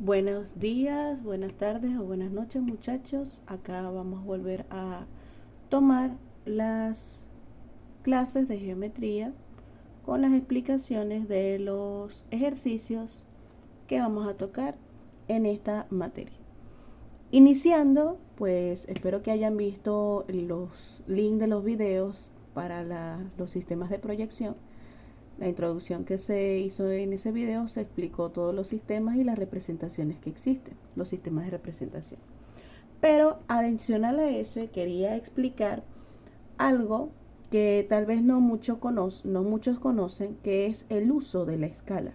Buenos días, buenas tardes o buenas noches, muchachos. Acá vamos a volver a tomar las clases de geometría con las explicaciones de los ejercicios que vamos a tocar en esta materia. Iniciando, pues espero que hayan visto los links de los videos para los sistemas de proyección. La introducción que se hizo en ese video se explicó todos los sistemas y las representaciones que existen, los sistemas de representación. Pero adicional a ese quería explicar algo que tal vez no muchos conocen, que es el uso de la escala.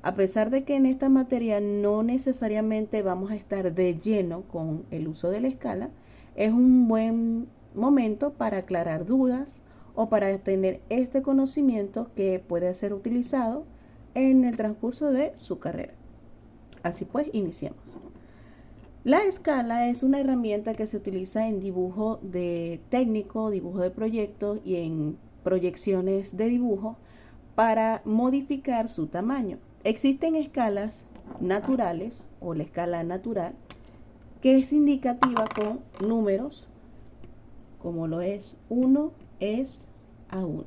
A pesar de que en esta materia no necesariamente vamos a estar de lleno con el uso de la escala, es un buen momento para aclarar dudas o para tener este conocimiento que puede ser utilizado en el transcurso de su carrera. Así pues, iniciemos. La escala es una herramienta que se utiliza en dibujo de técnico, dibujo de proyectos y en proyecciones de dibujo para modificar su tamaño. Existen escalas naturales o la escala natural que es indicativa con números como lo es 1 es a 1.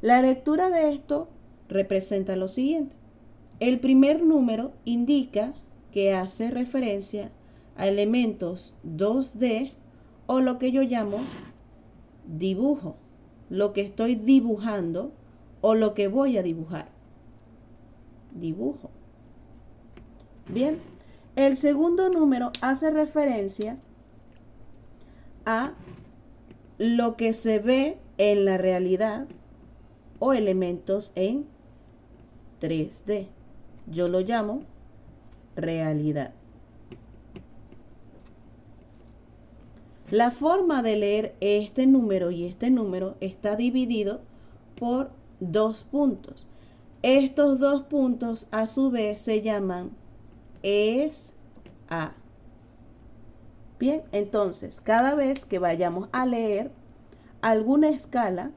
La lectura de esto representa lo siguiente. El primer número indica que hace referencia a elementos 2D o lo que yo llamo dibujo, lo que estoy dibujando o lo que voy a dibujar. Dibujo. Bien, el segundo número hace referencia a lo que se ve en la realidad o elementos en 3D. Yo lo llamo realidad. La forma de leer este número y este número está dividido por dos puntos. Estos dos puntos a su vez se llaman es a. Bien, entonces cada vez que vayamos a leer alguna escala,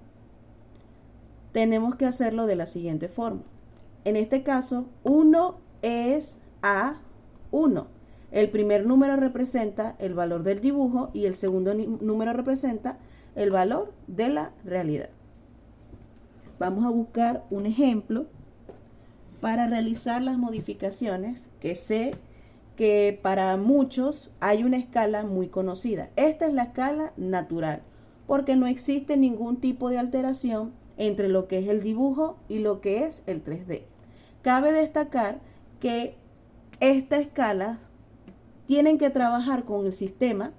tenemos que hacerlo de la siguiente forma. En este caso, 1 es a 1. El primer número representa el valor del dibujo y el segundo número representa el valor de la realidad. Vamos a buscar un ejemplo para realizar las modificaciones que sé que para muchos hay una escala muy conocida. Esta es la escala natural, porque no existe ningún tipo de alteración entre lo que es el dibujo y lo que es el 3D. Cabe destacar que esta escala tienen que trabajar con el sistema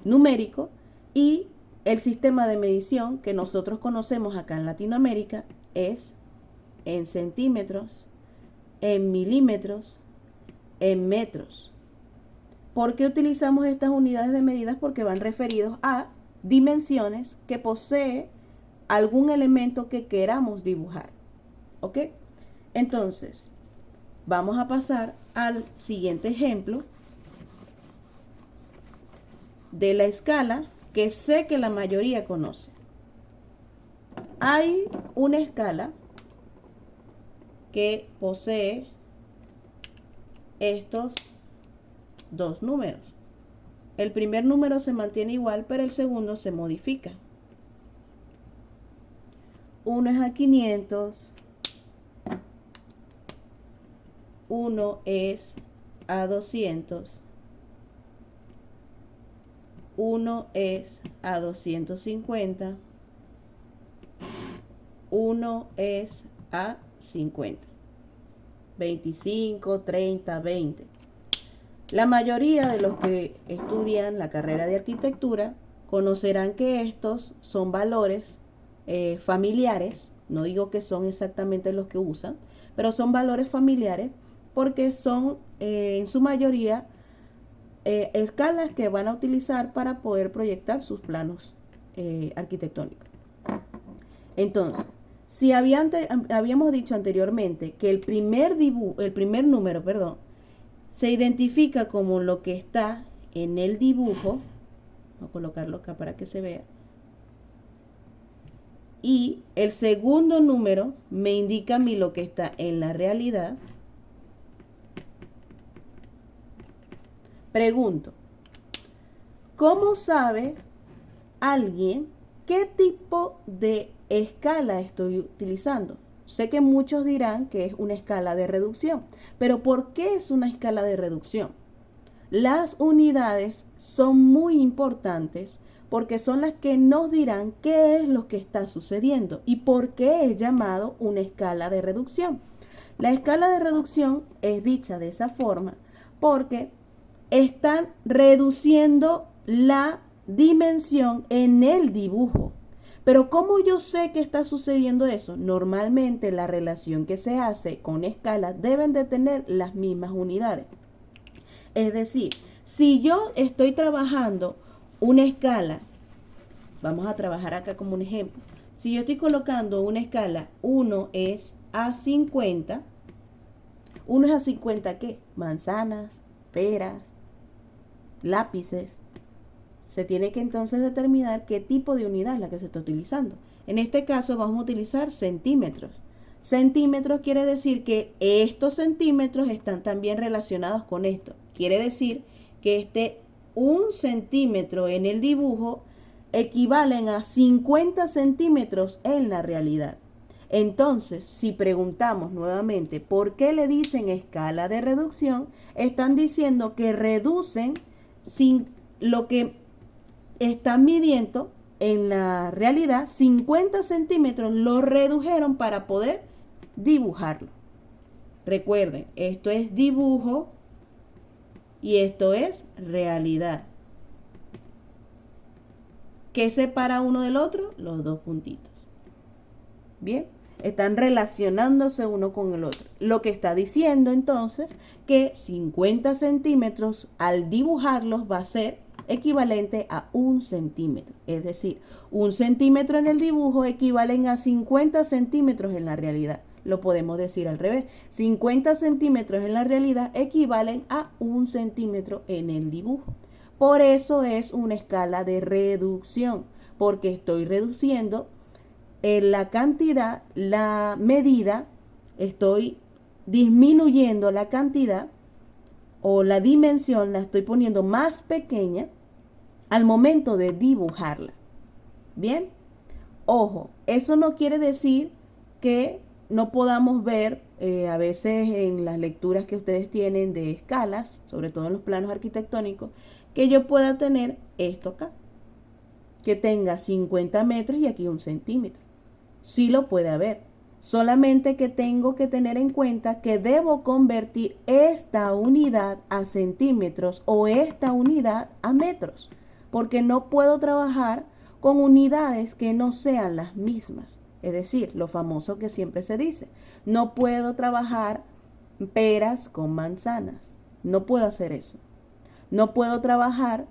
numérico y el sistema de medición que nosotros conocemos acá en Latinoamérica es en centímetros, en milímetros, en metros. ¿Por qué utilizamos estas unidades de medidas? Porque van referidos a dimensiones que posee algún elemento que queramos dibujar. ¿Ok? Entonces, vamos a pasar al siguiente ejemplo de la escala que sé que la mayoría conoce. Hay una escala que posee estos dos números. El primer número se mantiene igual, pero el segundo se modifica. 1 es a 500, 1 es a 200, 1 es a 250, 1 es a 50. 25, 30, 20. La mayoría de los que estudian la carrera de arquitectura conocerán que estos son valores familiares. No digo que son exactamente los que usan, pero son valores familiares porque son en su mayoría escalas que van a utilizar para poder proyectar sus planos arquitectónicos. Entonces, si habíamos dicho anteriormente que el primer número, se identifica como lo que está en el dibujo, voy a colocarlo acá para que se vea, y el segundo número me indica a mí lo que está en la realidad, Pregunto, ¿cómo sabe alguien qué tipo de escala estoy utilizando? Sé que muchos dirán que es una escala de reducción, pero ¿por qué es una escala de reducción? Las unidades son muy importantes porque son las que nos dirán qué es lo que está sucediendo y por qué es llamado una escala de reducción. La escala de reducción es dicha de esa forma porque están reduciendo la dimensión en el dibujo. Pero ¿cómo yo sé que está sucediendo eso? Normalmente la relación que se hace con escalas deben de tener las mismas unidades. Es decir, si yo estoy trabajando una escala, vamos a trabajar acá como un ejemplo. Si yo estoy colocando una escala, 1 es a 50, 1 es a 50 ¿qué? Manzanas, peras, lápices. Se tiene que entonces determinar qué tipo de unidad es la que se está utilizando. En este caso vamos a utilizar centímetros. Centímetros quiere decir que estos centímetros están también relacionados con esto. Quiere decir que 1 centímetro en el dibujo equivalen a 50 centímetros en la realidad. Entonces, si preguntamos nuevamente por qué le dicen escala de reducción, están diciendo que reducen sin lo que están midiendo en la realidad, 50 centímetros lo redujeron para poder dibujarlo. Recuerden, esto es dibujo y esto es realidad. ¿Qué separa uno del otro? Los dos puntitos. Bien, están relacionándose uno con el otro. Lo que está diciendo entonces que 50 centímetros al dibujarlos va a ser equivalente a 1 centímetro. Es decir, 1 centímetro en el dibujo equivalen a 50 centímetros en la realidad. Lo podemos decir al revés. 50 centímetros en la realidad equivalen a 1 centímetro en el dibujo. Por eso es una escala de reducción, porque estoy reduciendo la cantidad, la medida, estoy disminuyendo la cantidad o la dimensión, la estoy poniendo más pequeña al momento de dibujarla. Bien, ojo, eso no quiere decir que no podamos ver a veces en las lecturas que ustedes tienen de escalas, sobre todo en los planos arquitectónicos, que yo pueda tener esto acá, que tenga 50 metros y aquí 1 centímetro. Sí lo puede haber, solamente que tengo que tener en cuenta que debo convertir esta unidad a centímetros o esta unidad a metros, porque no puedo trabajar con unidades que no sean las mismas. Es decir, lo famoso que siempre se dice, no puedo trabajar peras con manzanas, no puedo hacer eso. No puedo trabajar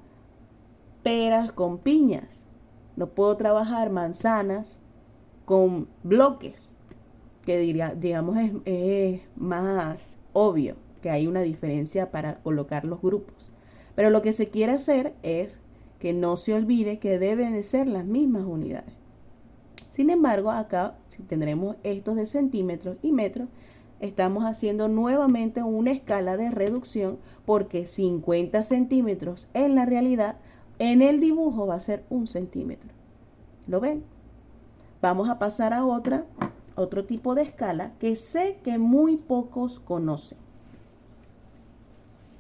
peras con piñas, no puedo trabajar manzanas con bloques, que digamos es más obvio que hay una diferencia para colocar los grupos. Pero lo que se quiere hacer es que no se olvide que deben de ser las mismas unidades. Sin embargo, acá, si tendremos estos de centímetros y metros, estamos haciendo nuevamente una escala de reducción porque 50 centímetros en la realidad, en el dibujo va a ser 1 centímetro. ¿Lo ven? Vamos a pasar a otro tipo de escala que sé que muy pocos conocen.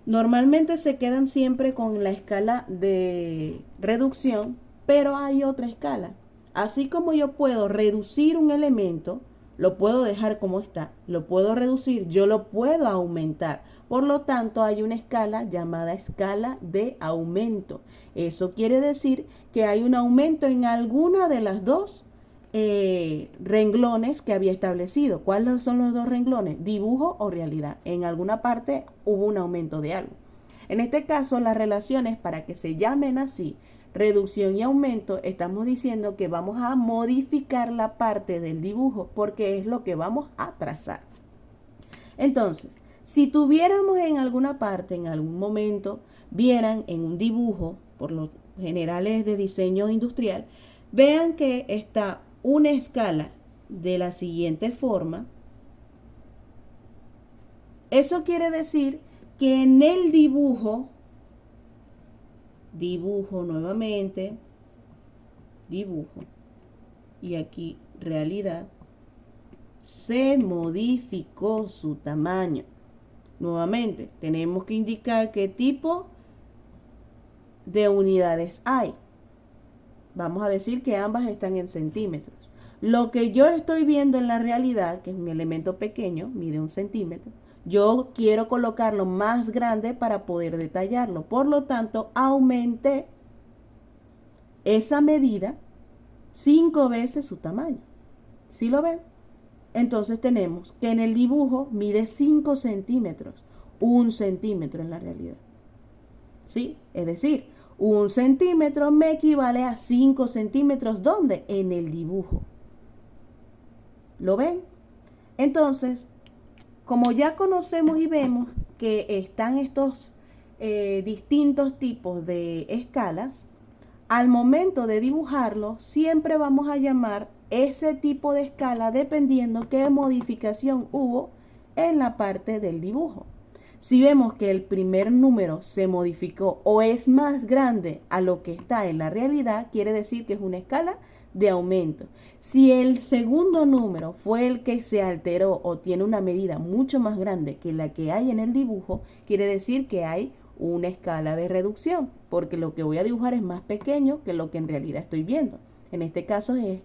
Normalmente se quedan siempre con la escala de reducción, pero hay otra escala. Así como yo puedo reducir un elemento, lo puedo dejar como está, lo puedo reducir, yo lo puedo aumentar. Por lo tanto, hay una escala llamada escala de aumento. Eso quiere decir que hay un aumento en alguna de las dos renglones que había establecido. ¿Cuáles son los dos renglones? Dibujo o realidad. En alguna parte hubo un aumento de algo. En este caso, las relaciones, para que se llamen así, reducción y aumento, estamos diciendo que vamos a modificar la parte del dibujo porque es lo que vamos a trazar. Entonces, si tuviéramos en alguna parte, en algún momento, vieran en un dibujo, por lo general es de diseño industrial, vean que está una escala de la siguiente forma. Eso quiere decir que en el dibujo dibujo nuevamente, dibujo, y aquí realidad, se modificó su tamaño. Nuevamente, tenemos que indicar qué tipo de unidades hay. Vamos a decir que ambas están en centímetros. Lo que yo estoy viendo en la realidad, que es un elemento pequeño, mide 1 centímetro, yo quiero colocarlo más grande para poder detallarlo. Por lo tanto, aumenté esa medida 5 veces su tamaño. ¿Sí lo ven? Entonces tenemos que en el dibujo mide 5 centímetros, 1 centímetro en la realidad. ¿Sí? Es decir, 1 centímetro me equivale a 5 centímetros. ¿Dónde? En el dibujo. ¿Lo ven? Entonces, como ya conocemos y vemos que están estos distintos tipos de escalas, al momento de dibujarlo, siempre vamos a llamar ese tipo de escala dependiendo qué modificación hubo en la parte del dibujo. Si vemos que el primer número se modificó o es más grande a lo que está en la realidad, quiere decir que es una escala de aumento. Si el segundo número fue el que se alteró o tiene una medida mucho más grande que la que hay en el dibujo, quiere decir que hay una escala de reducción, porque lo que voy a dibujar es más pequeño que lo que en realidad estoy viendo. En este caso es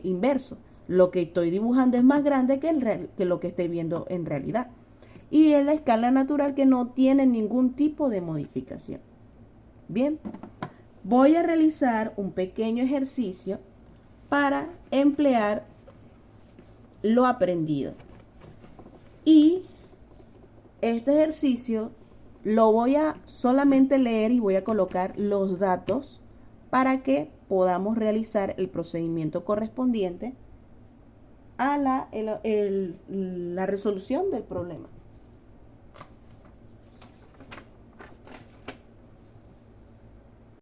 inverso. Lo que estoy dibujando es más grande que lo que estoy viendo en realidad. Y es la escala natural que no tiene ningún tipo de modificación. Bien, voy a realizar un pequeño ejercicio para emplear lo aprendido. Y este ejercicio lo voy a solamente leer y voy a colocar los datos para que podamos realizar el procedimiento correspondiente a la resolución del problema.